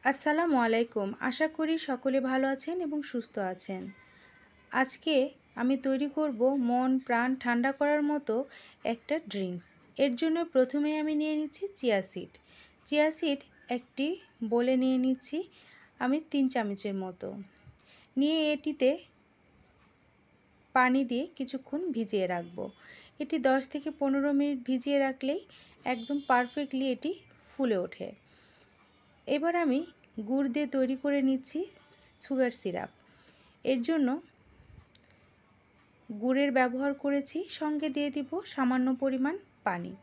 আসসালামু আলাইকুম। আশা করি সকলে ভালো আছেন এবং সুস্থ আছেন। আজকে আমি তৈরি করব মন প্রাণ ঠান্ডা করার মতো একটা ড্রিঙ্কস। এর জন্য প্রথমেই আমি নিয়ে নিচ্ছি চিয়া সিড। চিয়া সিড একটি বোলে নিয়ে নিচ্ছি আমি ৩ চামচের মতো। নিয়ে এটিতে পানি দিয়ে কিছুক্ষণ ভিজিয়ে রাখবো। এটি 10 থেকে 15 মিনিট ভিজিয়ে রাখলেই একদম পারফেক্টলি এটি ফুলে ওঠে। এবার আমি গুড় দিয়ে তৈরি করে নিচ্ছি সুগার সিরাপ। এর জন্য গুড়ের ব্যবহার করেছি, সঙ্গে দিয়ে দিব সামান্য পরিমাণ পানি।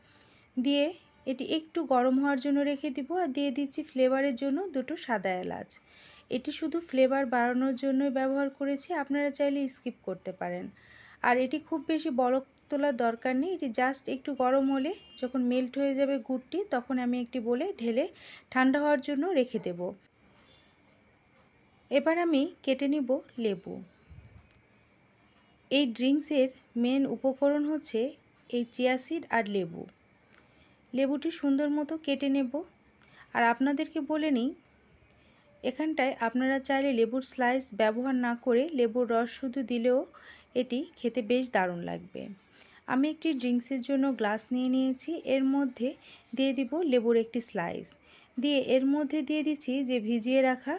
দিয়ে এটি একটু গরম হওয়ার জন্য রেখে দিব আর দিয়ে দিচ্ছি ফ্লেভারের জন্য 2টো সাদা এলাচ। এটি শুধু ফ্লেভার বাড়ানোর জন্যই ব্যবহার করেছি, আপনারা চাইলে স্কিপ করতে পারেন। আর এটি খুব বেশি বলক তোলার দরকার নেই, এটি জাস্ট একটু গরম হলে যখন মেল্ট হয়ে যাবে গুড়টি, তখন আমি একটি বলে ঢেলে ঠান্ডা হওয়ার জন্য রেখে দেব। এবার আমি কেটে নিব লেবু। এই ড্রিঙ্কসের মেন উপকরণ হচ্ছে এই চিয়া সিড আর লেবু। লেবুটি সুন্দর মতো কেটে নেব। আর আপনাদেরকে বলে নিই, এখানটায় আপনারা চাইলে লেবুর স্লাইস ব্যবহার না করে লেবুর রস শুধু দিলেও এটি খেতে বেশ দারুণ লাগবে। আমি একটি ড্রিঙ্কসের জন্য গ্লাস নিয়ে নিয়েছি, এর মধ্যে দিয়ে দিব লেবুর একটি স্লাইস। দিয়ে এর মধ্যে দিয়ে দিচ্ছি যে ভিজিয়ে রাখা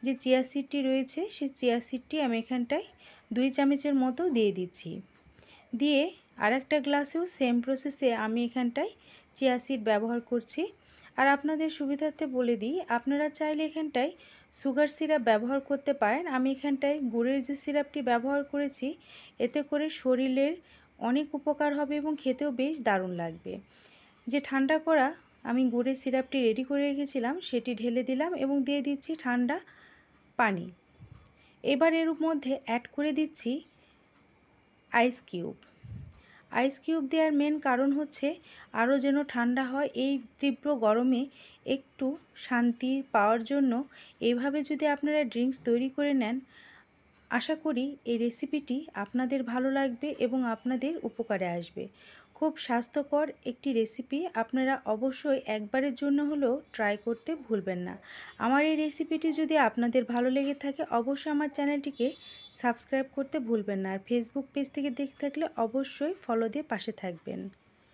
যে চিয়া সিডটি রয়েছে, সেই চিয়া সিডটি আমি এখানটায় 2 চামচের মতো দিয়ে দিচ্ছি। দিয়ে আরেকটা গ্লাসেও সেম প্রসেসে আমি এখানটায় চিয়া সিড ব্যবহার করছি। আর আপনাদের সুবিধার্থে বলে দিই, আপনারা চাইলে এখানটায় সুগার সিরাপ ব্যবহার করতে পারেন। আমি এখানটায় গুড়ের যে সিরাপটি ব্যবহার করেছি, এতে করে শরীরের অনেক উপকার হবে এবং খেতেও বেশ দারুণ লাগবে। যে ঠান্ডা করা আমি গুড়ের সিরাপটি রেডি করে রেখেছিলাম, সেটি ঢেলে দিলাম এবং দিয়ে দিচ্ছি ঠান্ডা পানি। এবার এর মধ্যে অ্যাড করে দিচ্ছি আইস কিউব। আইস কিউব দেওয়ার মেন কারণ হচ্ছে আরও যেন ঠান্ডা হয়, এই তীব্র গরমে একটু শান্তি পাওয়ার জন্য। এইভাবে যদি আপনারা ড্রিঙ্কস তৈরি করে নেন, আশা করি এই রেসিপিটি আপনাদের ভালো লাগবে এবং আপনাদের উপকারে আসবে। খুব স্বাস্থ্যকর একটি রেসিপি, আপনারা অবশ্যই একবারের জন্য হলেও ট্রাই করতে ভুলবেন না। আমার এই রেসিপিটি যদি আপনাদের ভালো লেগে থাকে, অবশ্যই আমার চ্যানেলটিকে সাবস্ক্রাইব করতে ভুলবেন না। আর ফেসবুক পেজ থেকে দেখে থাকলে অবশ্যই ফলো দিয়ে পাশে থাকবেন।